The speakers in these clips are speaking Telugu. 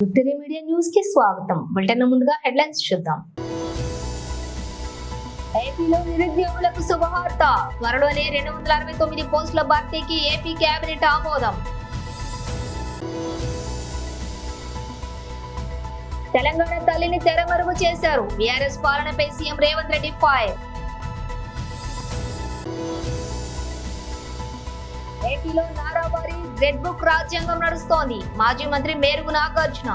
విక్టరీ మీడియా న్యూస్ కి స్వాగతం. బులెటిన్ ముందుగా హెడ్లైన్స్ చూద్దాం. ఏపీలో నిరుద్యోగులకు శుభవార్త. త్వరలోనే 269 పోస్టుల భర్తీకి ఏపీ కేబినెట్ ఆమోదం. తెలంగాణ తల్లిని తెరమరుగు చేశారు. బీఆర్ఎస్ పాలనపై సీఎం రేవంత్ రెడ్డి ఫైర్. ఏపీలో నారావారి రెడ్ బుక్ రాజ్యాంగం నడుస్తోంది. మాజీ మంత్రి మేరుగు నాగార్జున.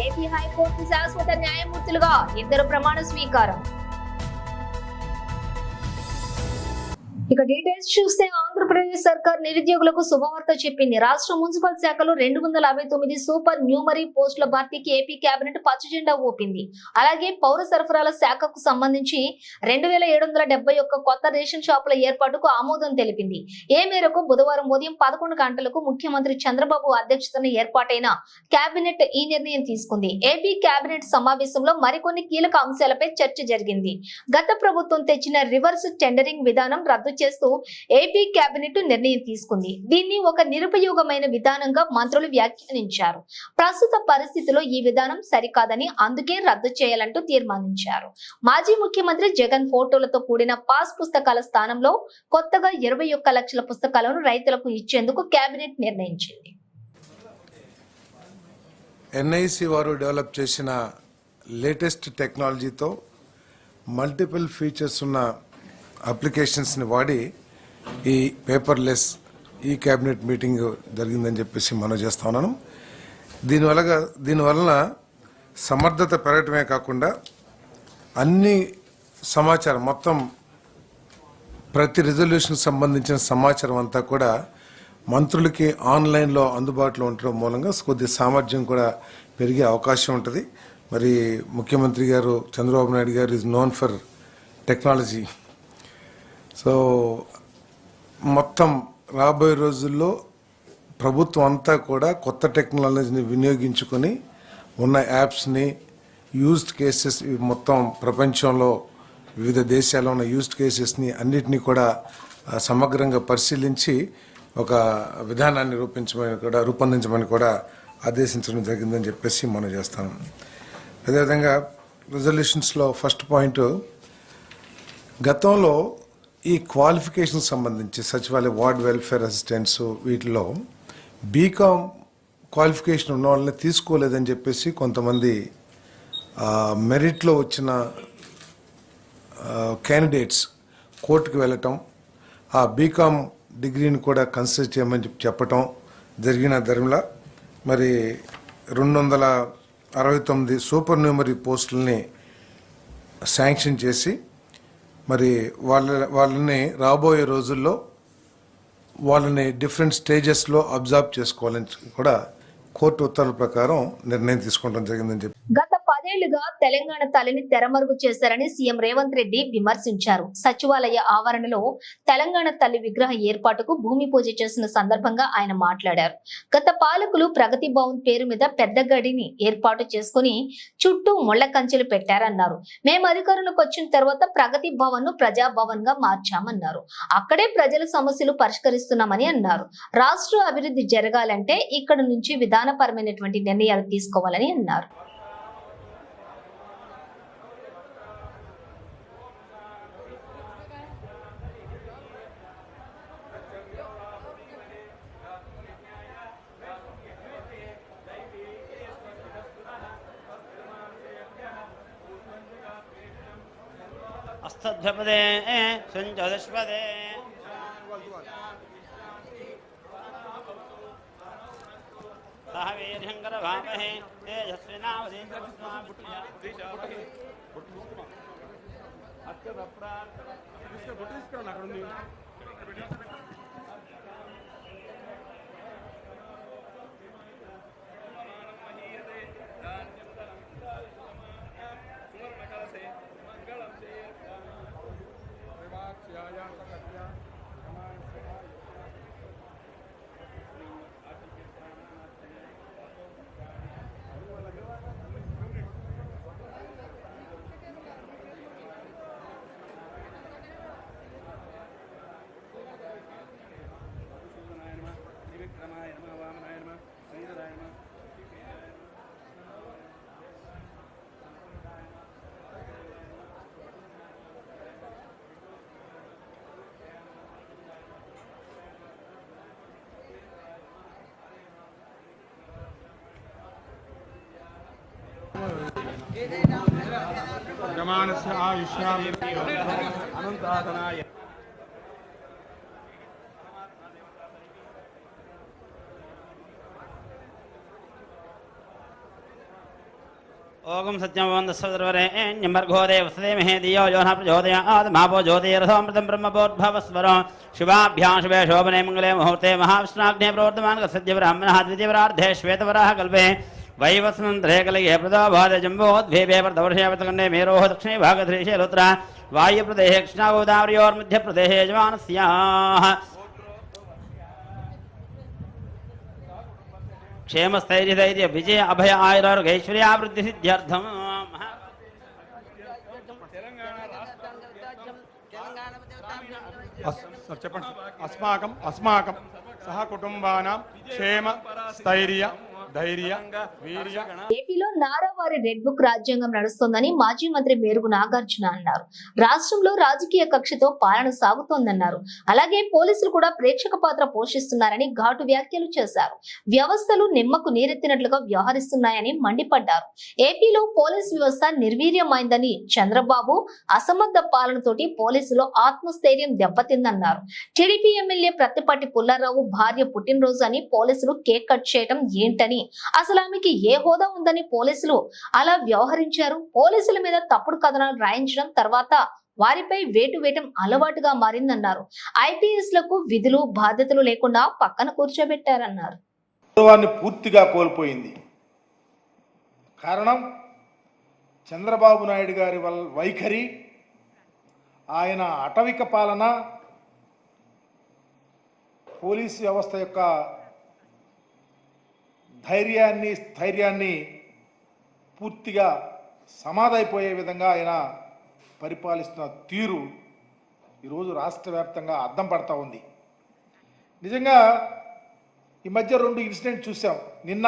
ఏపీ హైకోర్టు శాశ్వత న్యాయమూర్తులుగా 2 ప్రమాణ స్వీకారం. ఇక డీటెయిల్స్ చూస్తే ఆంధ్రప్రదేశ్ సర్కార్ నిరుద్యోగులకు శుభవార్త చెప్పింది. రాష్ట్ర మున్సిపల్ శాఖలో 259 సూపర్ న్యూమరీ పోస్టుల భర్తీకి ఏపీ కేబినెట్ పచ్చజెండా ఊపింది. అలాగే పౌర సరఫరాల శాఖకు సంబంధించి 2771 కొత్త రేషన్ షాపుల ఏర్పాటుకు ఆమోదం తెలిపింది. ఏ మేరకు బుధవారం ఉదయం 11 గంటలకు ముఖ్యమంత్రి చంద్రబాబు అధ్యక్షతన ఏర్పాటైన కేబినెట్ ఈ నిర్ణయం తీసుకుంది. ఏపీ కేబినెట్ సమావేశంలో మరికొన్ని కీలక అంశాలపై చర్చ జరిగింది. గత ప్రభుత్వం తెచ్చిన రివర్స్ టెండరింగ్ విధానం రద్దు చేస్తూ ఏపీ కేబినెట్ నిర్ణయం తీసుకుంది. దీన్ని ఒక నిరుపయోగమైన విధానంగా మంత్రులు వ్యాఖ్యానించారు. ప్రస్తుత పరిస్థితిలో ఈ విధానం సరికాదని, అందుకే రద్దు చేయాలంటూ తీర్మానించారు. మాజీ ముఖ్యమంత్రి జగన్ ఫోటోలతో కూడిన పాస్ పుస్తకాల స్థానంలో కొత్తగా 21 లక్షల పుస్తకాలను రైతులకు ఇచ్చేందుకు కేబినెట్ నిర్ణయించింది. ఎన్ఐసి వారు డెవలప్ చేసిన లేటెస్ట్ టెక్నాలజీతో మల్టిపుల్ ఫీచర్స్ ఉన్న అప్లికేషన్స్ని వాడి ఈ పేపర్లెస్ ఈ క్యాబినెట్ మీటింగ్ జరిగిందని చెప్పేసి మనం చేస్తా ఉన్నాను. దీనివలన సమర్థత పెరగటమే కాకుండా అన్ని సమాచారం మొత్తం ప్రతి రిజల్యూషన్కి సంబంధించిన సమాచారం అంతా కూడా మంత్రులకి ఆన్లైన్లో అందుబాటులో ఉండటం మూలంగా కొద్ది సామర్థ్యం కూడా పెరిగే అవకాశం ఉంటుంది. మరి ముఖ్యమంత్రి గారు చంద్రబాబు నాయుడు గారు is known for technology. So మొత్తం రాబోయే రోజుల్లో ప్రభుత్వం అంతా కూడా కొత్త టెక్నాలజీని వినియోగించుకొని ఉన్న యాప్స్ని యూజ్డ్ కేసెస్ మొత్తం ప్రపంచంలో వివిధ దేశాల్లో ఉన్న యూజ్డ్ కేసెస్ని అన్నిటినీ కూడా సమగ్రంగా పరిశీలించి ఒక విధానాన్ని రూపొందించమని కూడా ఆదేశించడం జరిగిందని చెప్పేసి మనం చేస్తాం. అదేవిధంగా రిజల్యూషన్స్లో ఫస్ట్ పాయింట్, గతంలో ఈ క్వాలిఫికేషన్ సంబంధించి సచివాలయ వార్డ్ వెల్ఫేర్ అసిస్టెంట్స్ వీటిలో బీకామ్ క్వాలిఫికేషన్ ఉన్న వాళ్ళని తీసుకోలేదని చెప్పేసి కొంతమంది మెరిట్లో వచ్చిన క్యాండిడేట్స్ కోర్టుకు వెళ్ళటం, ఆ బీకామ్ డిగ్రీని కూడా కన్సిడర్ చేయమని చెప్పటం జరిగిన ధర్మలా మరి 269 సూపర్ న్యూమరీ పోస్టులని శాంక్షన్ చేసి మరి వాళ్ళని రాబోయే రోజుల్లో వాళ్ళని డిఫరెంట్ స్టేజెస్లో అబ్జర్వ్ చేసుకోవాలని కూడా కోర్టు ఉత్తర్వుల ప్రకారం నిర్ణయం తీసుకోవడం జరిగిందని చెప్పి గత 10 ఏళ్లుగా తెలంగాణ తల్లిని తెరమరుగు చేశారని సీఎం రేవంత్ రెడ్డి విమర్శించారు. సచివాలయ ఆవరణలో తెలంగాణ తల్లి విగ్రహ ఏర్పాటుకు భూమి పూజ చేసిన సందర్భంగా ఆయన మాట్లాడారు. గత పాలకులు ప్రగతి భవన్ పేరు మీద పెద్ద గడిని ఏర్పాటు చేసుకుని చుట్టూ ముళ్ల కంచెలు పెట్టారన్నారు. మేము అధికారంలోకి వచ్చిన తర్వాత ప్రగతి భవన్ ను ప్రజాభవన్ గా మార్చామన్నారు. అక్కడే ప్రజల సమస్యలు పరిష్కరిస్తున్నామని అన్నారు. రాష్ట్ర అభివృద్ధి జరగాలంటే ఇక్కడ నుంచి విధానపరమైనటువంటి నిర్ణయాలు తీసుకోవాలని అన్నారు. अस्तध्वपदे संजोदस्पदे सह वीर्यंकर भामहे यमानस्य आयुष्याम अनंतादनाय ओगम सत्यमवन्दस्वदर्वरेण्यं भर्गो देवस्य महे धियो यो नः प्रचोदयात् महापो ज्योतिरसोऽमृतं ब्रह्मभूर्भवस्वरो शुभाभ्यां शुभे शोभने मङ्गले मुहूर्ते महाविष्णाग्ने प्रवर्तमानः सद्य ब्राह्मणः द्वितीयवरार्धे श्वेतवराह कल्पे वैवस्वन्तरे कलये प्रदो भवते जम्बोद्भीपे प्रदवर्षे वर्तकण्डे मेरोः दक्षिणे भागधृशे रुद्रा वायुप्रदेशे कृष्णागोदावर्योर्मध्यप्रदेशे यजमानस्याः क्षेमस्थैर्यधैर्य विजय अभय आयुरारोग्यैश्वर्यावृद्धि सिद्ध्यर्थम अस्माकं सह कुटुंबानां क्षेम स्थैर्य ధైర్య వీర్య. ఏపీలో నారావారి రెడ్ బుక్ రాజ్యాంగం నడుస్తోందని మాజీ మంత్రి మేరుగు నాగార్జున అన్నారు. రాష్ట్రంలో రాజకీయ కక్షతో పాలన సాగుతోందన్నారు. అలాగే పోలీసులు కూడా ప్రేక్షక పాత్ర పోషిస్తున్నారని ఘాటు వ్యాఖ్యలు చేశారు. వ్యవస్థలు నిమ్మకు నీరెత్తినట్లుగా వ్యవహరిస్తున్నాయని మండిపడ్డారు. ఏపీలో పోలీసు వ్యవస్థ నిర్వీర్యమైందని, చంద్రబాబు అసమర్థ పాలనతోటి పోలీసులో ఆత్మస్థైర్యం దెబ్బతిందన్నారు. టీడీపీ ఎమ్మెల్యే ప్రత్తిపాటి పుల్లారావు భార్య పుట్టినరోజు అని పోలీసులు కేక్ కట్ చేయడం ఏంటని, అసలు ఆమెకి ఏ హోదా ఉందని పోలీసులు అలా వ్యవహరించారు. పోలీసుల మీద తప్పుడు కథనాలు రాయించడం, తర్వాత వారిపై వేటు వేయటం అలవాటుగా మారిందన్నారు. ఐపీఎస్ లకు విధులు బాధ్యతలు లేకుండా పక్కన కూర్చోబెట్టారన్నారు. గౌరవాన్ని పూర్తిగా కోల్పోయింది. కారణం చంద్రబాబు నాయుడు గారి వైఖరి, ఆయన అటవిక పాలన, పోలీసు వ్యవస్థ యొక్క ధైర్యాన్ని స్థైర్యాన్ని పూర్తిగా సమాధైపోయే విధంగా ఆయన పరిపాలిస్తున్న తీరు ఈరోజు రాష్ట్ర వ్యాప్తంగా అద్దం పడతా ఉంది. నిజంగా ఈ మధ్య 2 ఇన్సిడెంట్ చూసాం. నిన్న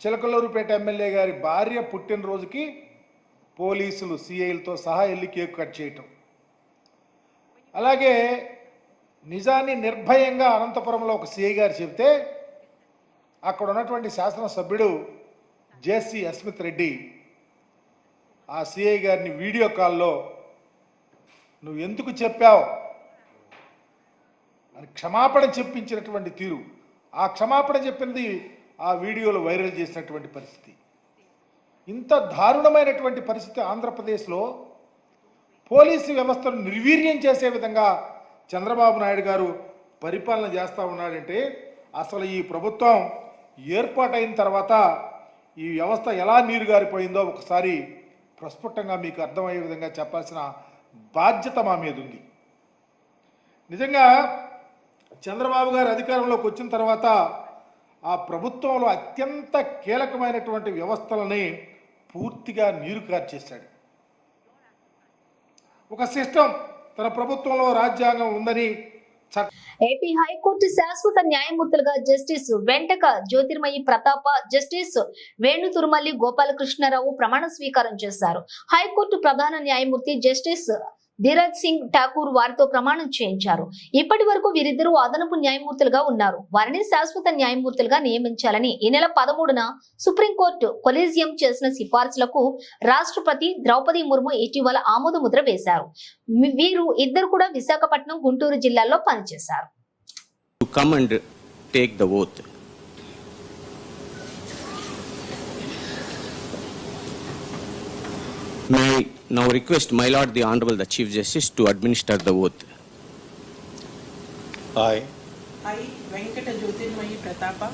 చిలకలూరుపేట ఎమ్మెల్యే గారి భార్య పుట్టినరోజుకి పోలీసులు సిఐలతో సహా వెళ్ళి కేక్ కట్ చేయటం. అలాగే నిజాన్ని నిర్భయంగా అనంతపురంలో ఒక సిఐ గారు చెబితే అక్కడ ఉన్నటువంటి శాసనసభ్యుడు జేసీ అస్మిత్ రెడ్డి ఆ సిఐ గారిని వీడియో కాల్లో నువ్వు ఎందుకు చెప్పావు అని క్షమాపణ చెప్పించినటువంటి తీరు, ఆ క్షమాపణ చెప్పింది ఆ వీడియోలో వైరల్ చేసినటువంటి పరిస్థితి. ఇంత దారుణమైనటువంటి పరిస్థితి ఆంధ్రప్రదేశ్లో పోలీసు వ్యవస్థను నిర్వీర్యం చేసే విధంగా చంద్రబాబు నాయుడు గారు పరిపాలన చేస్తూ ఉన్నాడంటే, అసలు ఈ ప్రభుత్వం ఏర్పాటైన తర్వాత ఈ వ్యవస్థ ఎలా నీరుగారిపోయిందో ఒకసారి ప్రస్ఫుటంగా మీకు అర్థమయ్యే విధంగా చెప్పాల్సిన బాధ్యత మా మీద ఉంది. నిజంగా చంద్రబాబు గారు అధికారంలోకి వచ్చిన తర్వాత ఆ ప్రభుత్వంలో అత్యంత కీలకమైనటువంటి వ్యవస్థలని పూర్తిగా నీరు కార్చేశాడు. ఒక సిస్టమ్, తన ప్రభుత్వంలో రాజ్యాంగం ఉందని ఏపీ హైకోర్టు శాశ్వత న్యాయమూర్తులుగా జస్టిస్ వెంటక జ్యోతిర్మయి ప్రతాప, జస్టిస్ వేణు తురుమల్లి గోపాలకృష్ణారావు ప్రమాణ స్వీకారం చేశారు. హైకోర్టు ప్రధాన న్యాయమూర్తి జస్టిస్ ధీరజ్ సింగ్ ఠాకూర్ వారితో ప్రమాణం చేయించారు. ఇప్పటి వరకు వీరిద్దరూ అదనపు న్యాయమూర్తులుగా ఉన్నారు. వారిని శాశ్వత న్యాయమూర్తులుగా నియమించాలని ఈ నెల 13న సుప్రీంకోర్టు కొలీజియం చేసిన సిఫార్సులకు రాష్ట్రపతి ద్రౌపది ముర్ము ఇటీవల ఆమోద ముద్ర వేశారు. వీరు ఇద్దరు కూడా విశాఖపట్నం, గుంటూరు జిల్లాల్లో పనిచేశారు. May I now request my Lord the Honorable the Chief Justice to administer the oath. I, Venkata Jyotirmayi Pratapa,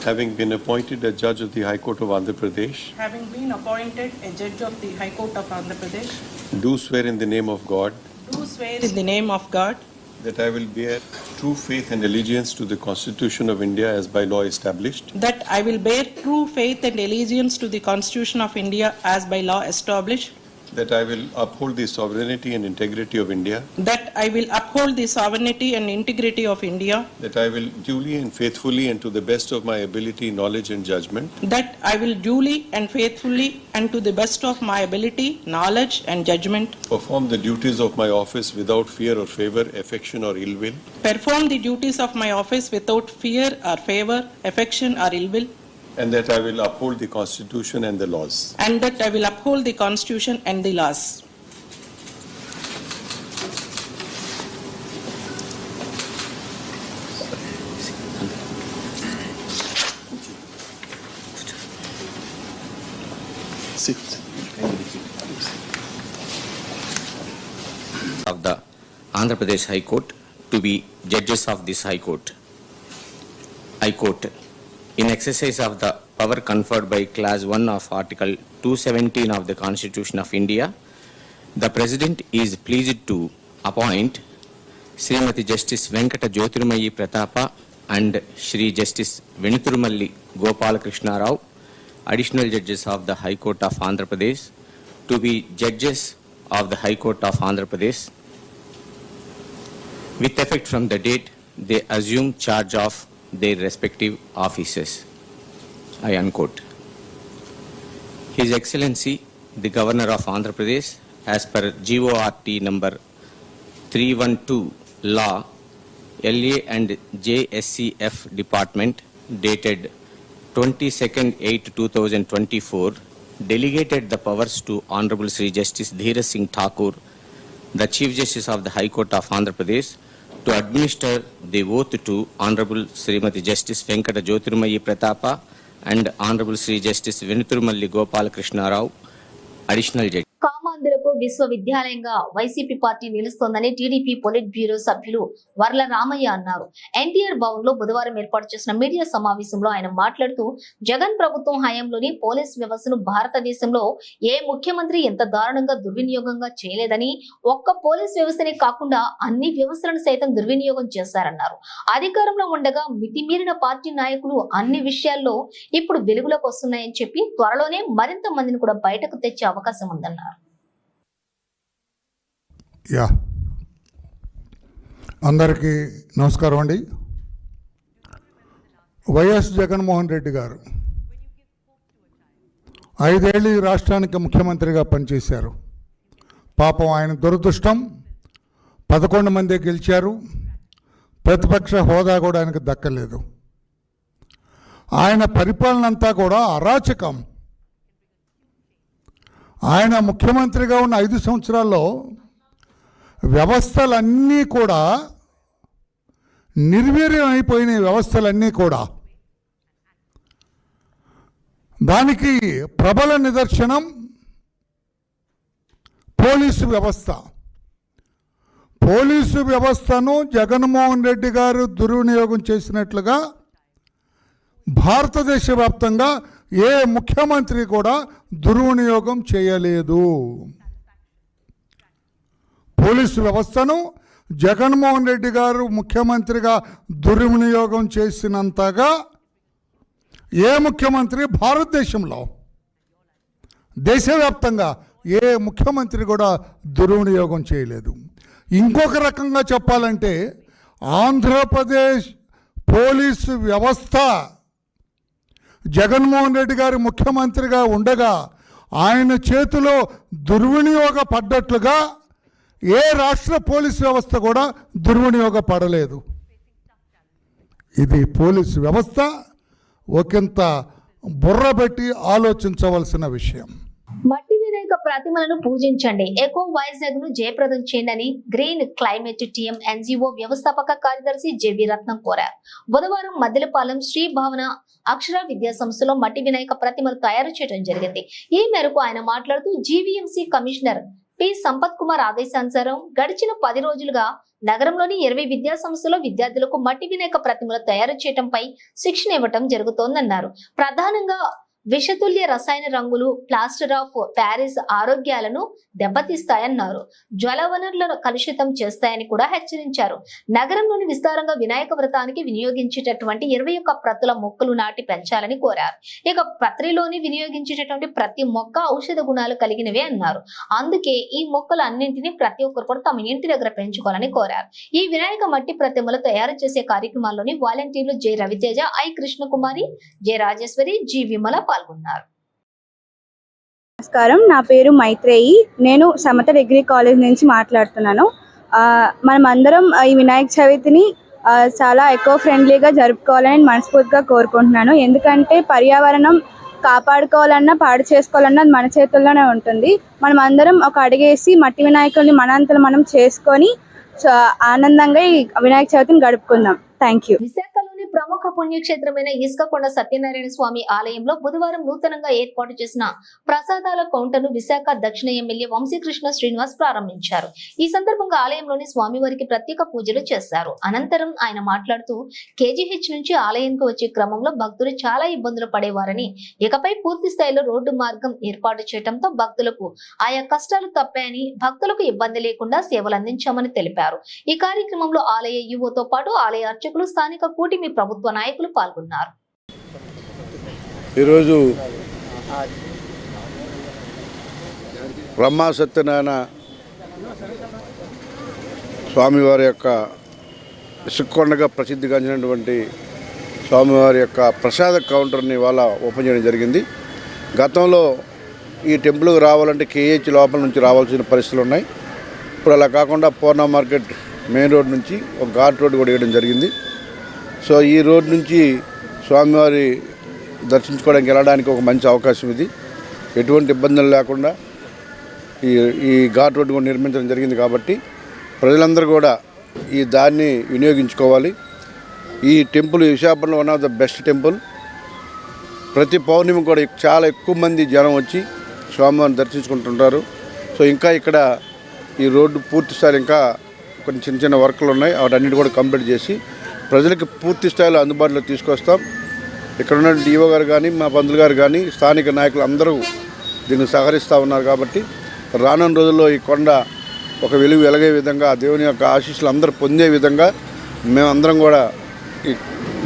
having been appointed a judge of the High Court of Andhra Pradesh, having been appointed a judge of the High Court of Andhra Pradesh, do swear in the name of God do swear in the name of God that I will bear true faith and allegiance to the Constitution of India as by law established, that I will bear true faith and allegiance to the Constitution of India as by law established, that I will uphold the sovereignty and integrity of India, that I will uphold the sovereignty and integrity of India, that I will duly and faithfully and to the best of my ability, knowledge and judgment that I will duly and faithfully and to the best of my ability, knowledge and judgment perform the duties of my office without fear or favor, affection or ill will, perform the duties of my office without fear or favor, affection or ill will, and that I will uphold the Constitution and the laws. and that I will uphold the Constitution and the laws. Of the Andhra Pradesh High Court to be judges of this High Court. I quote, in exercise of the power conferred by Clause 1 of Article 217 of the Constitution of India, the President is pleased to appoint Srimati Justice Venkata Jyotirmayi Pratapa and Shri Justice Venuturumalli Gopala Krishna Rao, additional judges of the High Court of Andhra Pradesh, to be judges of the High Court of Andhra Pradesh with effect from the date they assume charge of their respective offices. I unquote. His Excellency, the Governor of Andhra Pradesh, as per GORT number 312 Law, LA and JSCF Department, dated 22nd 8 2024, delegated the powers to Honorable Sri Justice Dheeraj Singh Thakur, the Chief Justice of the High Court of Andhra Pradesh, to administer the oath to Honorable Srimati Justice Venkata Jyotirmayi Pratapa and Honorable Sri Justice Venuturumalli Gopala Krishna Rao, additional judge. కామాంధ్రకు విశ్వవిద్యాలయంగా వైసీపీ పార్టీ నిలుస్తోందని టీడీపీ పొలిట్ బ్యూరో సభ్యులు వర్ల రామయ్య అన్నారు. ఎన్టీఆర్ భవన్ లో బుధవారం ఏర్పాటు చేసిన మీడియా సమావేశంలో ఆయన మాట్లాడుతూ, జగన్ ప్రభుత్వం హయాంలోని పోలీస్ వ్యవస్థను భారతదేశంలో ఏ ముఖ్యమంత్రి ఎంత దారుణంగా దుర్వినియోగంగా చేయలేదని, ఒక్క పోలీస్ వ్యవస్థనే కాకుండా అన్ని వ్యవస్థలను సైతం దుర్వినియోగం చేశారన్నారు. అధికారంలో ఉండగా మితిమీరిన పార్టీ నాయకులు అన్ని విషయాల్లో ఇప్పుడు వెలుగులోకి వస్తున్నాయని చెప్పి త్వరలోనే మరింత మందిని కూడా బయటకు తెచ్చే అవకాశం ఉందన్నారు. అందరికీ నమస్కారం అండి. వైఎస్ జగన్మోహన్ రెడ్డి గారు 5 ఏళ్ళు ఈ రాష్ట్రానికి ముఖ్యమంత్రిగా పనిచేశారు. పాపం ఆయన దురదృష్టం 11 మంది గెలిచారు. ప్రతిపక్ష హోదా కూడా ఆయనకు దక్కలేదు. ఆయన పరిపాలన అంతా కూడా అరాచకం. ఆయన ముఖ్యమంత్రిగా ఉన్న 5 సంవత్సరాల్లో వ్యవస్థలన్నీ కూడా నిర్వీర్యం అయిపోయిన వ్యవస్థలన్నీ కూడా. దానికి ప్రబల నిదర్శనం పోలీసు వ్యవస్థ. పోలీసు వ్యవస్థను జగన్మోహన్ రెడ్డి గారు దుర్వినియోగం చేసినట్లుగా భారతదేశ వ్యాప్తంగా ఏ ముఖ్యమంత్రి కూడా దుర్వినియోగం చేయలేదు. పోలీసు వ్యవస్థను జగన్మోహన్ రెడ్డి గారు ముఖ్యమంత్రిగా దుర్వినియోగం చేసినంతగా ఏ ముఖ్యమంత్రి భారతదేశంలో దేశవ్యాప్తంగా ఏ ముఖ్యమంత్రి కూడా దుర్వినియోగం చేయలేదు. ఇంకొక రకంగా చెప్పాలంటే ఆంధ్రప్రదేశ్ పోలీసు వ్యవస్థ జగన్మోహన్ రెడ్డి గారు ముఖ్యమంత్రిగా ఉండగా ఆయన చేతిలో దుర్వినియోగపడ్డట్లుగా ఏ రాష్ట్ర పోలీసు వ్యవస్థ కూడా దుర్వినియోగపడలేదు. ఇది పోలీసు వ్యవస్థ ఒకంత బుర్రబెట్టి ఆలోచించవలసిన విషయం. మట్టి వినాయక ప్రతిమలను పూజించండి, ఎకో వైజాగ్ ను జయప్రదం చేయండి గ్రీన్ క్లైమేట్ టీఎం ఎన్జిఓ వ్యవస్థాపక కార్యదర్శి జెవి రత్నం కోరారు. బుధవారం మద్దెలపాలెం శ్రీ భావన అక్షర విద్యా సంస్థలో మట్టి వినాయక ప్రతిమలు తయారు చేయడం జరిగింది. ఈ మేరకు ఆయన మాట్లాడుతూ, GVMC commissioner P Sampath Kumar ఆదేశానుసారం గడిచిన 10 రోజులుగా నగరంలోని 20 విద్యా సంస్థలో విద్యార్థులకు మట్టి వినాయక ప్రతిమలు తయారు చేయడంపై శిక్షణ ఇవ్వటం జరుగుతోందన్నారు. ప్రధానంగా విషతుల్య రసాయన రంగులు, ప్లాస్టర్ ఆఫ్ ప్యారిస్ ఆరోగ్యాలను దెబ్బతీస్తాయన్నారు. జ్వల వనరులను కలుషితం చేస్తాయని కూడా హెచ్చరించారు. నగరంలోని విస్తారంగా వినాయక వ్రతానికి వినియోగించేటటువంటి 21 ప్రతుల మొక్కలు నాటి పెంచాలని కోరారు. ఇక ప్రత్రిలోని వినియోగించేటటువంటి ప్రతి మొక్క ఔషధ గుణాలు కలిగినవే అన్నారు. అందుకే ఈ మొక్కలు అన్నింటినీ ప్రతి ఒక్కరు కూడా తమ ఇంటి దగ్గర పెంచుకోవాలని కోరారు. ఈ వినాయక మట్టి ప్రతిమలు తయారు చేసే కార్యక్రమాల్లోని వాలంటీర్లు J Raviteja, I Krishnakumari, J Rajeshwari, G Vimala పాల్గొన్నారు. నమస్కారం, నా పేరు మైత్రేయి. నేను సమత డిగ్రీ కాలేజ్ నుంచి మాట్లాడుతున్నాను. మనం అందరం ఈ వినాయక చవితిని చాలా ఎకో ఫ్రెండ్లీగా జరుపుకోవాలని మనస్ఫూర్తిగా కోరుకుంటున్నాను. ఎందుకంటే పర్యావరణం కాపాడుకోవాలన్నా పాడు చేసుకోవాలన్నా అది మన చేతుల్లోనే ఉంటుంది. మనం అందరం ఒక అడుగేసి మట్టి వినాయకుడిని మనంతలో మనం చేసుకొని ఆనందంగా ఈ వినాయక చవితిని గడుపుకుందాం. Thank you. విశాఖలోని ప్రముఖ పుణ్యక్షేత్రమైన ఇసుకకొండ సత్యనారాయణ స్వామి ఆలయంలో బుధవారం నూతనంగా ఏర్పాటు చేసిన ప్రసాదాల కౌంటర్ను విశాఖ దక్షిణ ఎమ్మెల్యే వంశీకృష్ణ శ్రీనివాస్ ప్రారంభించారు. ఈ సందర్భంగా ఆలయంలోని స్వామివారికి ప్రత్యేక పూజలు చేశారు. అనంతరం ఆయన మాట్లాడుతూ కేజీహెచ్ నుంచి ఆలయానికి వచ్చే క్రమంలో భక్తులు చాలా ఇబ్బందులు పడేవారని, ఇకపై పూర్తి స్థాయిలో రోడ్డు మార్గం ఏర్పాటు చేయడంతో భక్తులకు ఆయా కష్టాలు తప్పాయని, భక్తులకు ఇబ్బంది లేకుండా సేవలు అందించామని తెలిపారు. ఈ కార్యక్రమంలో ఆలయ యువతో పాటు ఆలయ అర్చకులు, స్థానిక కూటమి ప్రభుత్వ నాయకులు పాల్గొన్నారు. ఈరోజు బ్రహ్మ సత్యనారాయణ స్వామివారి యొక్క ఇసుక్కొండగా ప్రసిద్ధిగాంచినటువంటి స్వామివారి యొక్క ప్రసాద కౌంటర్ని ఇవాళ ఓపెన్ చేయడం జరిగింది. గతంలో ఈ టెంపుల్కి రావాలంటే కేహెచ్ లోపల నుంచి రావాల్సిన పరిస్థితులు ఉన్నాయి. ఇప్పుడు అలా కాకుండా పూర్ణ మార్కెట్ మెయిన్ రోడ్ నుంచి ఒక ఘాట్ రోడ్ కూడా వేయడం జరిగింది. సో ఈ రోడ్ నుంచి స్వామివారి దర్శించుకోవడానికి వెళ్ళడానికి ఒక మంచి అవకాశం ఇది. ఎటువంటి ఇబ్బందులు లేకుండా ఈ ఘాట్ రోడ్ కూడా నిర్మించడం జరిగింది. కాబట్టి ప్రజలందరూ కూడా ఈ దాన్ని వినియోగించుకోవాలి. ఈ టెంపుల్ విశాఖపట్నంలో one of the best temple. ప్రతి పౌర్ణమి కూడా చాలా ఎక్కువ మంది జనం వచ్చి స్వామివారిని దర్శించుకుంటుంటారు. సో ఇంకా ఇక్కడ ఈ రోడ్డు పూర్తి స్థాయి ఇంకా కొన్ని చిన్న చిన్న వర్కులు ఉన్నాయి. వాటన్నిటి కూడా కంప్లీట్ చేసి ప్రజలకు పూర్తి స్థాయిలో అందుబాటులో తీసుకొస్తాం. ఇక్కడ ఉన్న డిఓ గారు కానీ, మా పంతులు గారు కానీ, స్థానిక నాయకులు అందరూ దీన్ని సహకరిస్తూ ఉన్నారు. కాబట్టి రానున్న రోజుల్లో ఈ కొండ ఒక వెలుగు వెలగే విధంగా, దేవుని యొక్క ఆశీస్సులు అందరూ పొందే విధంగా మేమందరం కూడా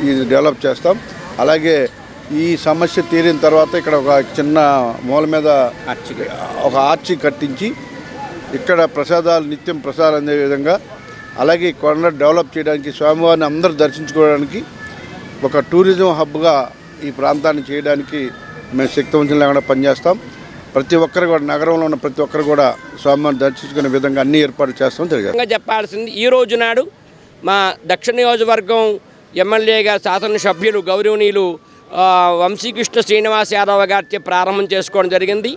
ఇది డెవలప్ చేస్తాం. అలాగే ఈ సమస్య తీరిన తర్వాత ఇక్కడ ఒక చిన్న మూల మీద ఒక ఆర్చి కట్టించి ఇక్కడ ప్రసాదాలు నిత్యం ప్రసాదాలు అందే విధంగా, అలాగే కొండ డెవలప్ చేయడానికి, స్వామివారిని అందరూ దర్శించుకోవడానికి ఒక టూరిజం హబ్గా ఈ ప్రాంతాన్ని చేయడానికి మేము శక్తివంతం లేకుండా పనిచేస్తాం. ప్రతి ఒక్కరు కూడా, నగరంలో ఉన్న ప్రతి ఒక్కరు కూడా స్వామివారిని దర్శించుకునే విధంగా అన్ని ఏర్పాట్లు చేస్తామని తెలియదు. చెప్పాల్సింది ఈ రోజు నాడు మా దక్షిణ నియోజకవర్గం ఎమ్మెల్యేగా శాసనసభ్యులు గౌరవనీయులు వంశీకృష్ణ శ్రీనివాస్ యాదవ్ గారితో ప్రారంభం చేసుకోవడం జరిగింది.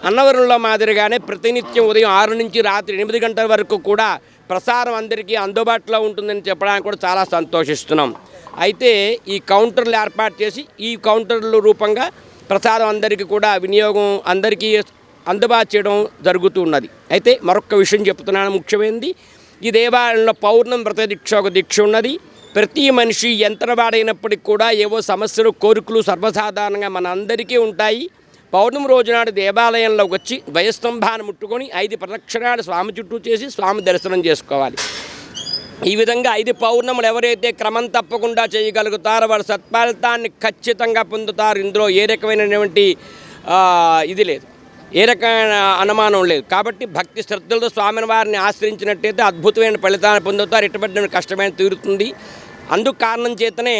అన్నవరంలో మాదిరిగానే ప్రతినిత్యం ఉదయం 6 నుంచి రాత్రి 8 గంటల వరకు కూడా ప్రసారం అందరికీ అందుబాటులో ఉంటుందని చెప్పడానికి కూడా చాలా సంతోషిస్తున్నాం. అయితే ఈ కౌంటర్లు ఏర్పాటు చేసి ఈ కౌంటర్ల రూపంగా ప్రసారం అందరికీ కూడా వినియోగం అందరికీ అందుబాటు చేయడం జరుగుతూ ఉన్నది. అయితే మరొక విషయం చెప్తున్నాను, ముఖ్యమైనది. ఈ దేవాలయంలో పౌర్ణమి వ్రత దీక్ష ఒక దీక్ష ఉన్నది. ప్రతి మనిషి యంత్రవాడైనప్పటికీ కూడా ఏవో సమస్యలు, కోరికలు సర్వసాధారణంగా మన అందరికీ ఉంటాయి. పౌర్ణమి రోజునాడు దేవాలయంలోకి వచ్చి ద్వయస్తంభాన్ని ముట్టుకొని 5 ప్రదక్షిణాలు స్వామి చుట్టూ చేసి స్వామి దర్శనం చేసుకోవాలి. ఈ విధంగా 5 పౌర్ణములు ఎవరైతే క్రమం తప్పకుండా చేయగలుగుతారో వారు సత్ఫలితాన్ని ఖచ్చితంగా పొందుతారు. ఇందులో ఏ రకమైనటువంటి ఇది లేదు, ఏ రకమైన అనుమానం లేదు. కాబట్టి భక్తి శ్రద్ధలతో స్వామిని వారిని ఆశ్రయించినట్టయితే అద్భుతమైన ఫలితాన్ని పొందుతారు. ఎటువంటి కష్టమైన తీరుతుంది. అందుకు కారణం చేతనే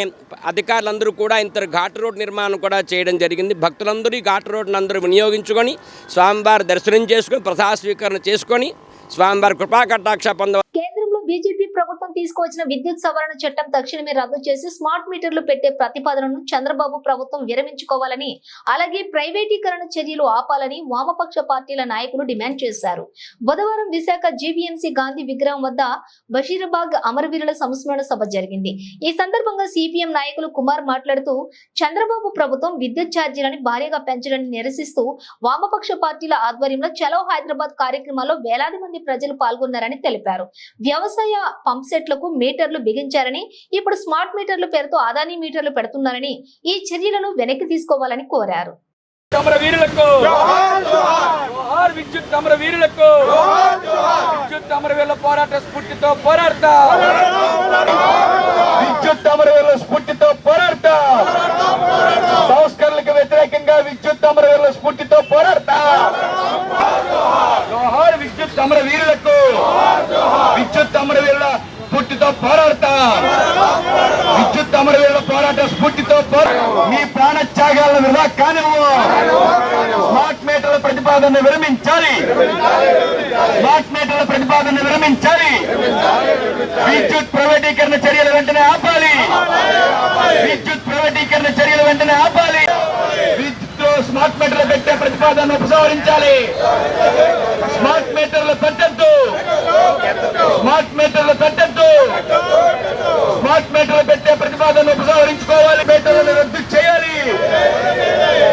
అధికారులందరూ కూడా ఇంత ఘాట్ రోడ్ నిర్మాణం కూడా చేయడం జరిగింది. భక్తులందరూ ఈ ఘాట్ రోడ్ను అందరూ వినియోగించుకొని స్వామివారి దర్శనం చేసుకొని ప్రసాద స్వీకరణ చేసుకొని స్వామివారి కృపా కటాక్ష పొంద. కేంద్రంలో బీజేపీ ప్రభుత్వం తీసుకువచ్చిన విద్యుత్ సవరణ చట్టం తక్షణమే రద్దు చేసి స్మార్ట్ మీటర్లు పెట్టే ప్రతిపాదనను చంద్రబాబు ప్రభుత్వం విరమించుకోవాలని, అలాగే ప్రైవేటీకరణ చర్యలు ఆపాలని వామపక్ష పార్టీల నాయకులు డిమాండ్ చేశారు. బుధవారం విశాఖ జీవీఎంసీ గాంధీ విగ్రహం వద్ద బషీరాబాద్ అమరవీరుల సంస్మరణ సభ జరిగింది. ఈ సందర్భంగా సిపిఎం నాయకులు కుమార్ మాట్లాడుతూ చంద్రబాబు ప్రభుత్వం విద్యుత్ ఛార్జీలను భారీగా పెంచడాన్ని నిరసిస్తూ వామపక్ష పార్టీల ఆధ్వర్యంలో చలో హైదరాబాద్ కార్యక్రమాల్లో వేలాది మంది ప్రజలు పాల్గొన్నారని తెలిపారు. వ్యవసాయ పంప్ సెట్లకు మీటర్లు బిగించారని, ఇప్పుడు స్మార్ట్ మీటర్ల పేరుతో అదానీ మీటర్లు పెడుతున్నారని, ఈ చర్యలను వెనక్కి తీసుకోవాలని కోరారు. సంస్కరణలకు వ్యతిరేకంగా విద్యుత్ అమరవీరుల స్ఫూర్తితో పోరాడతా. విద్యుత్ అమరవీరులకు, విద్యుత్ అమరవీరుల స్ఫూర్తితో పోరాడతా. విద్యుత్ అమరవీరుల పోరాట స్ఫూర్తితో మీ ప్రాణ త్యాగాలను వృధా కానివ్వు. స్మార్ట్ మీటర్ల ప్రతిపాదన ప్రతిపాదనను విరమించాలి. స్మార్ట్ మీటర్ల ప్రతిపాదనను విరమించాలి. విద్యుత్ ప్రైవేటీకరణ చర్యలు వెంటనే ఆపాలి. విద్యుత్ ప్రైవేటీకరణ చర్యలు వెంటనే ఆపాలి. విద్యుత్లో స్మార్ట్ మీటర్లు పెట్టే ప్రతిపాదనను ఉపసంహరించాలి. స్మార్ట్ మీటర్లు పెట్టద్దు. స్మార్ట్ మీటర్లు పెట్టద్దు. స్మార్ట్ మీటర్లు పెట్టే ప్రతిపాదనను ఉపసంహరించుకోవాలి. మీటర్లను రద్దు చేయాలి.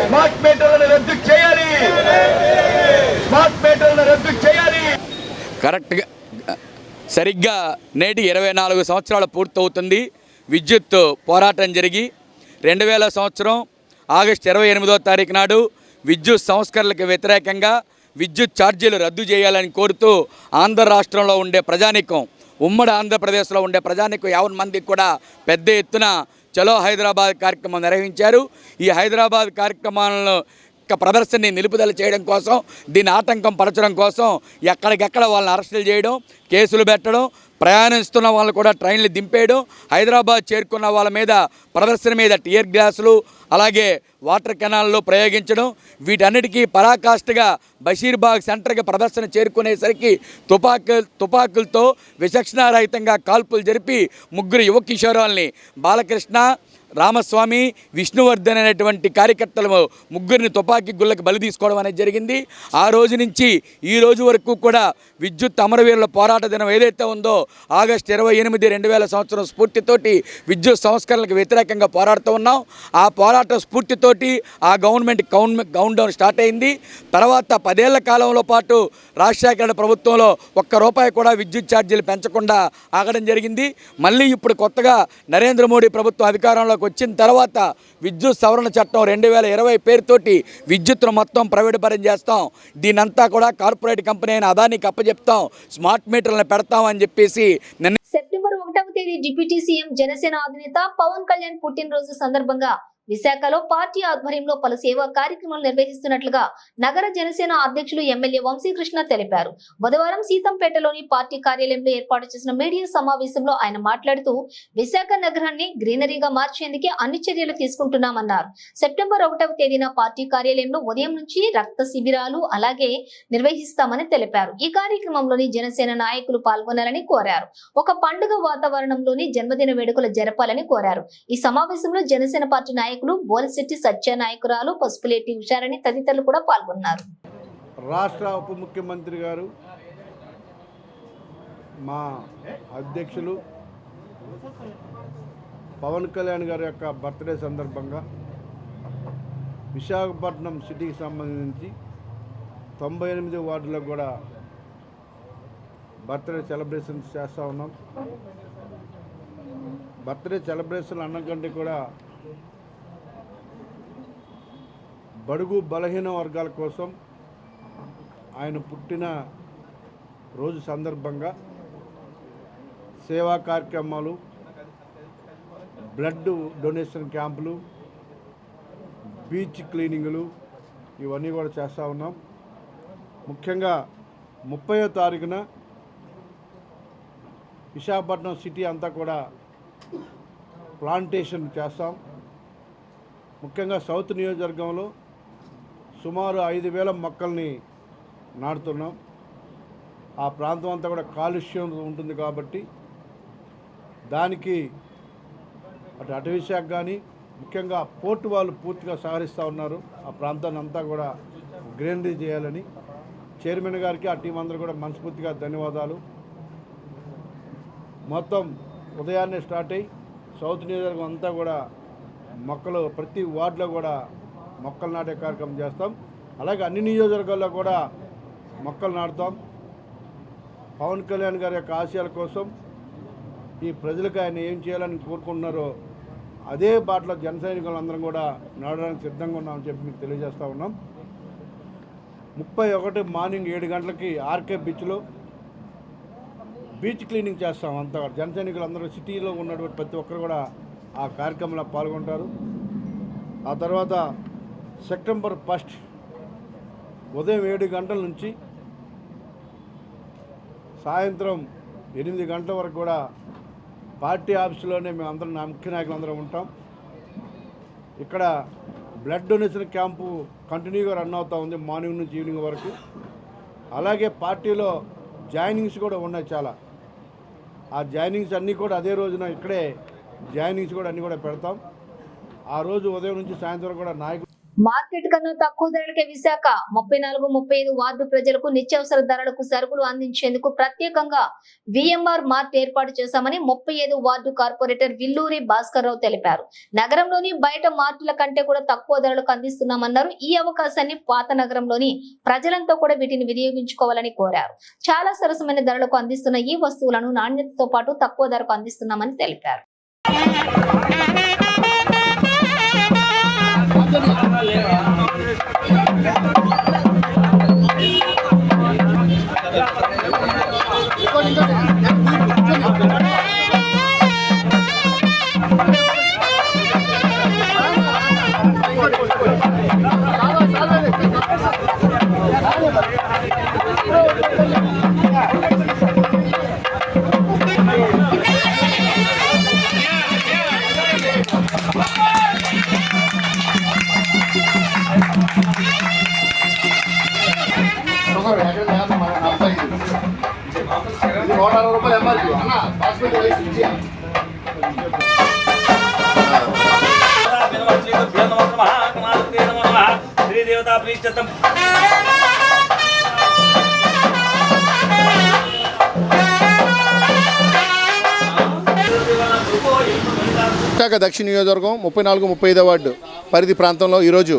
స్మార్ట్ మీటర్లను రద్దు చేయాలి. స్మార్ట్ మీటర్లను రద్దు చేయాలి. కరెక్ట్గా సరిగ్గా నేటి 24 సంవత్సరాలు పూర్తవుతుంది విద్యుత్ పోరాటం జరిగి. 2000 సంవత్సరం ఆగస్టు 28వ తారీఖు నాడు విద్యుత్ సంస్కరణలకు వ్యతిరేకంగా విద్యుత్ ఛార్జీలు రద్దు చేయాలని కోరుతూ ఆంధ్ర రాష్ట్రంలో ఉండే ప్రజానీకం, ఉమ్మడి ఆంధ్రప్రదేశ్లో ఉండే ప్రజానీకం 50 మందికి కూడా పెద్ద ఎత్తున చలో హైదరాబాద్ కార్యక్రమం నిర్వహించారు. ఈ హైదరాబాద్ కార్యక్రమాలను ప్రదర్శనని నిలుపుదల చేయడం కోసం, దీన్ని ఆటంకం పరచడం కోసం ఎక్కడికెక్కడ వాళ్ళని అరెస్టులు చేయడం, కేసులు పెట్టడం, ప్రయాణిస్తున్న వాళ్ళు కూడా ట్రైన్లు దింపేయడం, హైదరాబాద్ చేరుకున్న వాళ్ళ మీద ప్రదర్శన మీద టియర్ గ్యాసులు అలాగే వాటర్ కెనాల్లో ప్రయోగించడం, వీటన్నిటికీ పరాకాష్ఠగా బషీర్బాగ్ సెంటర్కి ప్రదర్శన చేరుకునేసరికి తుపాకులతో విచక్షణారహితంగా కాల్పులు జరిపి 3 యువ కిషోరాల్ని బాలకృష్ణ, రామస్వామి, విష్ణువర్ధన్ అనేటువంటి కార్యకర్తలు 3 తుపాకీ గుళ్ళకి బలి తీసుకోవడం అనేది జరిగింది. ఆ రోజు నుంచి ఈ రోజు వరకు కూడా విద్యుత్ అమరవీరుల పోరాట దినం ఏదైతే ఉందో ఆగస్టు 28, 2000 సంవత్సరం స్ఫూర్తితోటి విద్యుత్ సంస్కరణలకు వ్యతిరేకంగా పోరాడుతూ ఉన్నాం. ఆ పోరాట స్ఫూర్తితోటి ఆ గవర్నమెంట్ కౌంట్ డౌన్ స్టార్ట్ అయింది. తర్వాత 10 ఏళ్ల కాలంలో పాటు రాజశేఖర ప్రభుత్వంలో ₹1 కూడా విద్యుత్ ఛార్జీలు పెంచకుండా ఆగడం జరిగింది. మళ్ళీ ఇప్పుడు కొత్తగా నరేంద్ర మోడీ ప్రభుత్వం అధికారంలోకి వచ్చిన తర్వాత విద్యుత్ సవరణ చట్టం 2020 పేరుతోటి విద్యుత్తును మొత్తం ప్రైవేటుపరం చేస్తాం, దీనంతా కూడా కార్పొరేట్ కంపెనీ అయిన అదానికి అప్పచెప్తాం, స్మార్ట్ మీటర్లను పెడతామని చెప్పేసి సెప్టెంబర్ 1వ తేదీ డిప్యూటీ సీఎం జనసేన అధినేత పవన్ కళ్యాణ్ పుట్టినరోజు సందర్భంగా విశాఖలో పార్టీ ఆధ్వర్యంలో పలు సేవా కార్యక్రమాలు నిర్వహిస్తున్నట్లుగా నగర జనసేన అధ్యక్షులు ఎమ్మెల్యే వంశీకృష్ణ తెలిపారు. బుధవారం సీతంపేటలోని పార్టీ కార్యాలయంలో ఏర్పాటు చేసిన మీడియా సమావేశంలో ఆయన మాట్లాడుతూ విశాఖ నగరాన్ని గ్రీనరీగా మార్చేందుకే అన్ని చర్యలు తీసుకుంటున్నామన్నారు. సెప్టెంబర్ 1వ తేదీన పార్టీ కార్యాలయంలో ఉదయం నుంచి రక్త శిబిరాలు అలాగే నిర్వహిస్తామని తెలిపారు. ఈ కార్యక్రమంలోని జనసేన నాయకులు పాల్గొనాలని కోరారు. ఒక పండుగ వాతావరణంలోని జన్మదిన వేడుకలు జరపాలని కోరారు. ఈ సమావేశంలో జనసేన పార్టీ నాయకులు బోలిశెట్టి సత్య నాయకురాలు, పసుపులేటి ఉషారని తదితరులు కూడా పాల్గొన్నారు. రాష్ట్ర ఉప ముఖ్యమంత్రి గారు, మా అధ్యక్షులు పవన్ కళ్యాణ్ గారి యొక్క బర్త్డే సందర్భంగా విశాఖపట్నం సిటీకి సంబంధించి 98 వార్డులో కూడా బర్త్డే సెలబ్రేషన్స్ చేస్తూ ఉన్నాం. బర్త్డే సెలబ్రేషన్ అన్నకంటే కూడా బడుగు బలహీన వర్గాల కోసం ఆయన పుట్టిన రోజు సందర్భంగా సేవా కార్యక్రమాలు, బ్లడ్ డొనేషన్ క్యాంపులు, బీచ్ క్లీనింగ్లు ఇవన్నీ కూడా చేస్తూ ఉన్నాం. ముఖ్యంగా 30వ తారీఖున విశాఖపట్నం సిటీ అంతా కూడా ప్లాంటేషన్ చేస్తాం. ముఖ్యంగా సౌత్ నియోజకవర్గంలో సుమారు 5,000 మొక్కల్ని నాటుతున్నాం. ఆ ప్రాంతం అంతా కూడా కాలుష్యం ఉంటుంది కాబట్టి దానికి అటు అటవీ శాఖ కానీ ముఖ్యంగా పోర్టు వాళ్ళు పూర్తిగా సహకరిస్తూ ఉన్నారు. ఆ ప్రాంతాన్ని అంతా కూడా గ్రీనరీ చేయాలని చైర్మన్ గారికి ఆ టీం అందరూ కూడా మనస్ఫూర్తిగా ధన్యవాదాలు. మొత్తం ఉదయాన్నే స్టార్ట్ అయ్యి సౌత్ నియోజకవర్గం అంతా కూడా మొక్కలు ప్రతి వార్డులో కూడా మొక్కలు నాటే కార్యక్రమం చేస్తాం. అలాగే అన్ని నియోజకవర్గాల్లో కూడా మొక్కలు నాటుతాం. పవన్ కళ్యాణ్ గారి యొక్క ఆశయాల కోసం ఈ ప్రజలకు ఆయన ఏం చేయాలని కోరుకుంటున్నారో అదే బాటలో జన సైనికులందరం కూడా నాటడానికి సిద్ధంగా ఉన్నామని చెప్పి మీకు తెలియజేస్తూ ఉన్నాం. 31 మార్నింగ్ 7 గంటలకి ఆర్కే బీచ్లో బీచ్ క్లీనింగ్ చేస్తాం. అంతా జన సైనికులందరూ సిటీలో ఉన్నటువంటి ప్రతి ఒక్కరు కూడా ఆ కార్యక్రమంలో పాల్గొంటారు. ఆ తర్వాత సెప్టెంబర్ 1 ఉదయం 7 గంటల నుంచి సాయంత్రం 8 గంటల వరకు కూడా పార్టీ ఆఫీసులోనే మేము అందరం ముఖ్య నాయకులందరం ఉంటాం. ఇక్కడ బ్లడ్ డొనేషన్ క్యాంపు కంటిన్యూగా రన్ అవుతూ ఉంది మార్నింగ్ నుంచి ఈవినింగ్ వరకు. అలాగే పార్టీలో జాయినింగ్స్ కూడా ఉన్నాయి చాలా. ఆ జాయినింగ్స్ అన్నీ కూడా అదే రోజున ఇక్కడే జాయినింగ్స్ కూడా అన్నీ కూడా పెడతాం. ఆ రోజు ఉదయం నుంచి సాయంత్రం కూడా నాయకులు మార్కెట్ కన్నా తక్కువ ధరలకే విశాఖ 34-35 వార్డు ప్రజలకు నిత్యావసర ధరలకు సరుకులు అందించేందుకు ప్రత్యేకంగా విఎంఆర్ మార్ట్ ఏర్పాటు చేశామని 35 వార్డు కార్పొరేటర్ విల్లూరి భాస్కర్ రావు తెలిపారు. నగరంలోని బయట మార్టుల కంటే కూడా తక్కువ ధరలకు అందిస్తున్నామన్నారు. ఈ అవకాశాన్ని పాత నగరంలోని ప్రజలంతా కూడా వీటిని వినియోగించుకోవాలని కోరారు. చాలా సరసమైన ధరలకు అందిస్తున్న ఈ వస్తువులను నాణ్యతతో పాటు తక్కువ ధరకు అందిస్తున్నామని తెలిపారు. విశాఖ దక్షిణ నియోజకవర్గం 34-35 వార్డు పరిధి ప్రాంతంలో ఈరోజు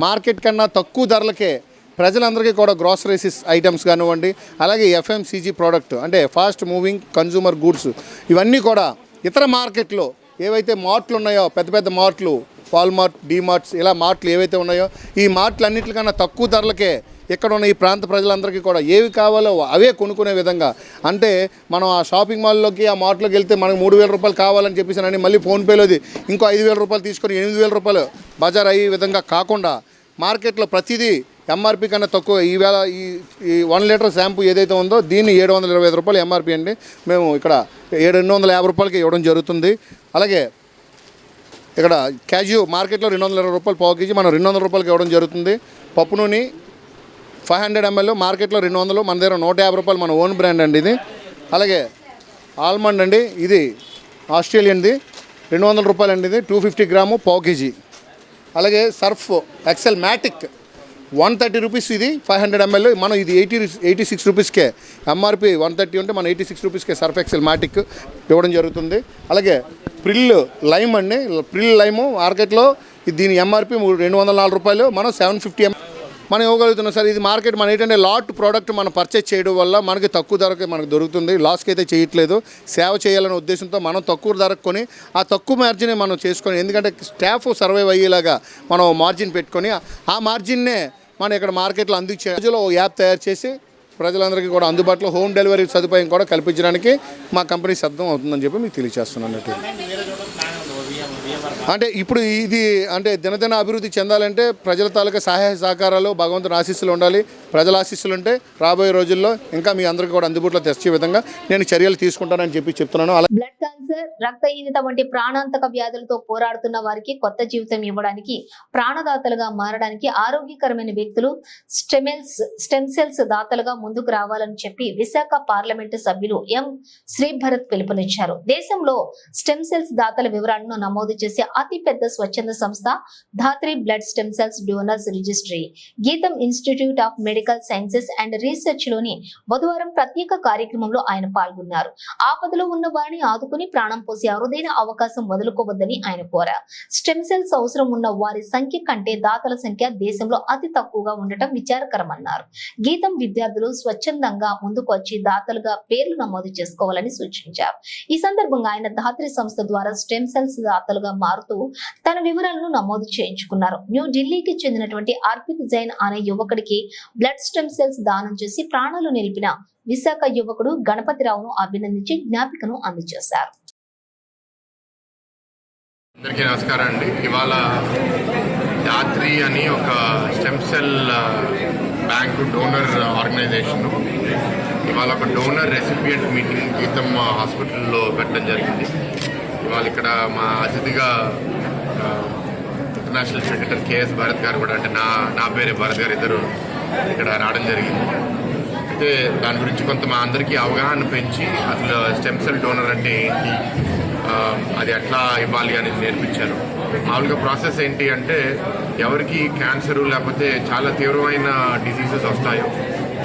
మార్కెట్ కన్నా తక్కువ ధరలకే ప్రజలందరికీ కూడా గ్రాసరీస్ ఐటమ్స్ కానివ్వండి, అలాగే ఎఫ్ఎంసీజీ ప్రోడక్ట్ అంటే ఫాస్ట్ మూవింగ్ కన్జ్యూమర్ గూడ్స్, ఇవన్నీ కూడా ఇతర మార్కెట్లో ఏవైతే మార్ట్లు ఉన్నాయో, పెద్ద పెద్ద మార్ట్లు, వాల్మార్ట్, డీమార్ట్స్, ఇలా మార్ట్లు ఏవైతే ఉన్నాయో ఈ మార్ట్లు అన్నింటికన్నా తక్కువ ధరలకే ఇక్కడ ఉన్న ఈ ప్రాంత ప్రజలందరికీ కూడా ఏవి కావాలో అవే కొనుక్కునే విధంగా, అంటే మనం ఆ షాపింగ్ మాల్లోకి ఆ మార్ట్లోకి వెళ్తే మనకు 3,000 రూపాయలు కావాలని చెప్పేసి మళ్ళీ ఫోన్పేలోది ఇంకో 5,000 రూపాయలు తీసుకొని 8,000 రూపాయలు బజార్ అయ్యే విధంగా కాకుండా మార్కెట్లో ప్రతిదీ ఎంఆర్పీ కన్నా తక్కువ. ఈవేళ ఈ 1 లీటర్ షాంపూ ఏదైతే ఉందో దీన్ని 725 రూపాయలు ఎంఆర్పీ అండి. మేము ఇక్కడ 250 రూపాయలకి ఇవ్వడం జరుగుతుంది. అలాగే ఇక్కడ క్యాజ్యూ మార్కెట్లో 220 రూపాయలు పావు కేజీ, మనం 200 రూపాయలకి ఇవ్వడం జరుగుతుంది. పప్పు నూనె 500 ml మార్కెట్లో 200, మన దగ్గర 150 రూపాయలు, మన ఓన్ బ్రాండ్ అండి ఇది. అలాగే ఆల్మండ్ అండి, ఇది ఆస్ట్రేలియన్ది 200 రూపాయలు అండి, ఇది 250 గ్రాము పావు కేజీ. అలాగే సర్ఫ్ ఎక్సెల్ మ్యాటిక్ 130 రూపీస్, ఇది 500 ml, మనం ఇది 86 రూపీస్కే ఎంఆర్పి 130 ఉంటే మనం 86 రూపీస్కే సర్ఫ్ ఎక్సెల్ మ్యాటిక్ ఇవ్వడం జరుగుతుంది. అలాగే ప్రిల్ లైమ్ అండి, ప్రిల్ లైము మార్కెట్లో దీని ఎంఆర్పి 204 రూపాయలు, మనం 750 మనం ఇవ్వగలుగుతున్నాం సార్. ఇది మార్కెట్ మన ఏంటంటే లాట్ ప్రోడక్ట్ మనం పర్చేజ్ చేయడం వల్ల మనకి తక్కువ ధరకి మనకు దొరుకుతుంది. లాస్కి అయితే చేయట్లేదు, సేవ చేయాలనే ఉద్దేశంతో మనం తక్కువ ధరకు కొని ఆ తక్కువ మార్జిన్ మనం చేసుకొని, ఎందుకంటే స్టాఫ్ సర్వైవ్ అయ్యేలాగా మనం మార్జిన్ పెట్టుకొని ఆ మార్జిన్నే మనం ఇక్కడ మార్కెట్లో అందించే రోజులో యాప్ తయారు చేసి ప్రజలందరికీ కూడా అందుబాటులో హోమ్ డెలివరీ సదుపాయం కూడా కల్పించడానికి మా కంపెనీ సిద్ధం అవుతుందని చెప్పి మీకు తెలియజేస్తున్నాను. అంటే ఇప్పుడు ఇది అంటే దినదిన అభివృద్ధి చెందాలంటే ప్రజల తాలూకా సహాయ సహకారాలు, భగవంతుని ఆశీస్సులు ఉండాలి. ప్రజల ఆశీస్సులు ఉంటే రాబోయే రోజుల్లో ఇంకా మీ అందరికీ కూడా అందుబాటులో తెచ్చే విధంగా నేను చర్యలు తీసుకుంటానని చెప్తున్నాను. బ్లడ్ క్యాన్సర్, రక్తహీనత వంటి ప్రాణాంతక వ్యాధులతో పోరాడుతున్న వారికి కొత్త జీవితం ఇవ్వడానికి, ప్రాణదాతలుగా మారడానికి ఆరోగ్యకరమైన వ్యక్తులు స్టెమ్ సెల్స్ దాతలుగా ముందుకు రావాలని చెప్పి విశాఖ పార్లమెంటు సభ్యులు ఎం శ్రీభరత్ పిలుపునిచ్చారు. దేశంలో స్టెమ్ సెల్స్ దాతల వివరాలను నమోదు చేసే అతిపెద్ద స్వచ్ఛంద సంస్థ Dhatri blood stem cells donors registry GITAM institute of medical sciences and research లోని బుధవారం ప్రత్యేక కార్యక్రమంలో ఆయన పాల్గొన్నారు. ఆపదలో ఉన్న వారిని ఆదుకుని ప్రాణం పోసి అరుదైన అవకాశం వదులుకోవద్దని ఆయన కోరారు. స్టెమ్ సెల్స్ అవసరం ఉన్న వారి సంఖ్య కంటే దాతల సంఖ్య దేశంలో అతి తక్కువగా ఉండటం విచారకరమన్నారు. గీతం విద్యార్థులు స్వచ్ఛందంగా ముందుకు వచ్చి దాతలుగా పేర్లు నమోదు చేసుకోవాలని సూచించారు. ఈ సందర్భంగా ఆయన ధాత్రి సంస్థ ద్వారా స్టెమ్ సెల్స్ దాతలుగా మారుతూ తన వివరాలను నమోదు చేయించుకున్నారు. న్యూఢిల్లీకి చెందినటువంటి అర్పిత్ జైన్ అనే యువకుడికి బ్లడ్ స్టెమ్ సెల్స్ దానం చేసి ప్రాణాలు నిలిపిన విశాఖ యువకుడు గణపతిరావును అభినందించి జ్ఞాపికను అందజేశారు. అందరికీ నమస్కారం అండి. ఇవాళ ధాత్రి అని ఒక stem cell bank donor organisation ఇవాళ ఒక డోనర్ రెసిపియంట్ మీటింగ్ గీతం హాస్పిటల్లో పెట్టడం జరిగింది. ఇవాళ ఇక్కడ మా అతిథిగా ఇంటర్నేషనల్ సెక్రటరీ కేఎస్ భారత్ గారు కూడా, అంటే నా పేరే భారత్ గారు, ఇద్దరు ఇక్కడ రావడం జరిగింది. అయితే దాని గురించి కొంత మా అందరికీ అవగాహన పెంచి అసలు స్టెమ్ సెల్ డోనర్ అంటే ఏంటి, అది ఎట్లా ఇవ్వాలి అనేది నేర్పించారు. మామూలుగా ప్రాసెస్ ఏంటి అంటే ఎవరికి క్యాన్సరు లేకపోతే చాలా తీవ్రమైన డిసీజెస్ వస్తాయో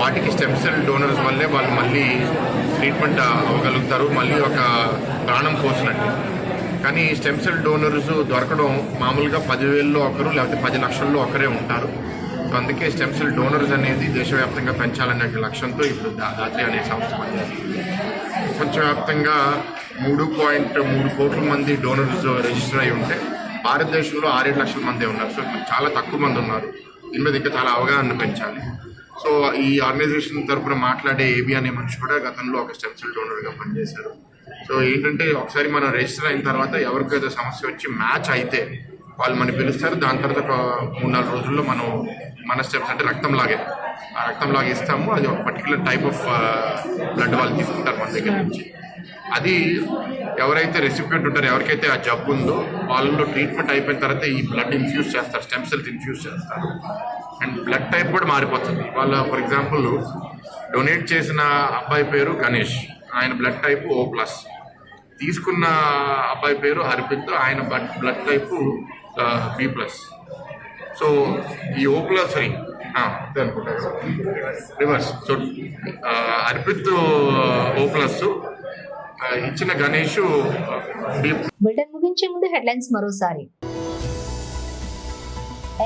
వాటికి స్టెమ్ సెల్ డోనర్స్ వల్లే వాళ్ళు మళ్ళీ ట్రీట్మెంట్ అవ్వగలుగుతారు, మళ్ళీ ఒక ప్రాణం పోసినట్టు. కానీ స్టెమ్ సెల్ డోనర్స్ దొరకడం మామూలుగా 10,000లో ఒకరు లేకపోతే 10 లక్షల్లో ఒకరే ఉంటారు. సో అందుకే స్టెమ్ సెల్ డోనర్స్ అనేది దేశవ్యాప్తంగా పెంచాలనే లక్ష్యంతో ఇప్పుడు దాత్రి అనే సంస్థ ప్రపంచవ్యాప్తంగా 3.3 కోట్ల మంది డోనర్స్ రిజిస్టర్ అయి ఉంటే భారతదేశంలో 6-7 లక్షల మంది ఉన్నారు. సో చాలా తక్కువ మంది ఉన్నారు. దీని మీద ఇంకా చాలా అవగాహన పెంచాలి. సో ఈ ఆర్గనైజేషన్ తరఫున మాట్లాడే ఏబి అనే మనిషి కూడా గతంలో ఒక స్టెమ్ సెల్ డోనర్గా పనిచేశారు. సో ఏంటంటే ఒకసారి మనం రిజిస్టర్ అయిన తర్వాత ఎవరికైతే సమస్య వచ్చి మ్యాచ్ అయితే వాళ్ళు మనకి పిలుస్తారు. దాని తర్వాత ఒక 3-4 రోజుల్లో మనం మన స్టెమ్స్ అంటే రక్తం లాగే ఇస్తాము. అది ఒక పర్టికులర్ టైప్ ఆఫ్ బ్లడ్ వాళ్ళు తీసుకుంటారు మన దగ్గర నుంచి. అది ఎవరైతే రెసిపియంట్ ఉంటారో, ఎవరికైతే ఆ జబ్బు ఉందో వాళ్ళలో ట్రీట్మెంట్ అయిపోయిన తర్వాత ఈ బ్లడ్ ఇన్ఫ్యూజ్ చేస్తారు, స్టెమ్ సెల్స్ ఇన్ఫ్యూజ్ చేస్తారు. అండ్ బ్లడ్ టైప్ కూడా మారిపోతుంది. వాళ్ళ ఫర్ ఎగ్జాంపుల్ డొనేట్ చేసిన అబ్బాయి పేరు గణేష్, ఆయన బ్లడ్ టైప్ O+. తీసుకున్న అబ్బాయి పేరు హర్పిత్, ఆయన బ్లడ్ టైపు B+. సో ఈ O+ అనుకుంటారు రివర్స్. సో హర్పిత్ O+, ఇచ్చిన గణేష్ B. బులెటిన్ ముగించే ముందు హెడ్లైన్స్ మరోసారి.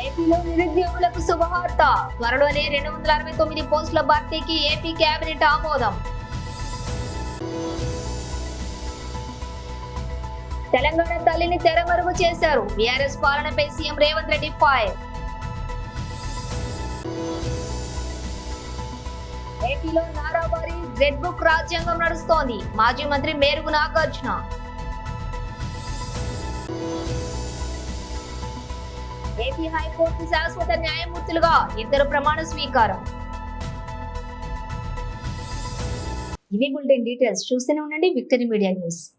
ఏపీలో నిరుద్యోగులకు శుభవార్త, త్వరలోనే 269 పోస్టుల భర్తీకి ఏపీ కేబినెట్ ఆమోదం. తెలంగాణ తల్లిని తెరమరుగు చేశారు, బీఆర్ఎస్ పాలనపై సీఎం రేవంత్ రెడ్డి ఫైర్. ఏపీలో నారావారి రెడ్ బుక్ రాజ్యాంగం నడుస్తోంది, మాజీ మంత్రి మేరుగు నాగార్జున. ఏపీ హైకోర్టు శాశ్వత న్యాయమూర్తులుగా 2 ప్రమాణ స్వీకారం. ఇవి బులెటిన్ డీటెయిల్స్. చూస్తూనే ఉండండి విక్టరీ మీడియా న్యూస్.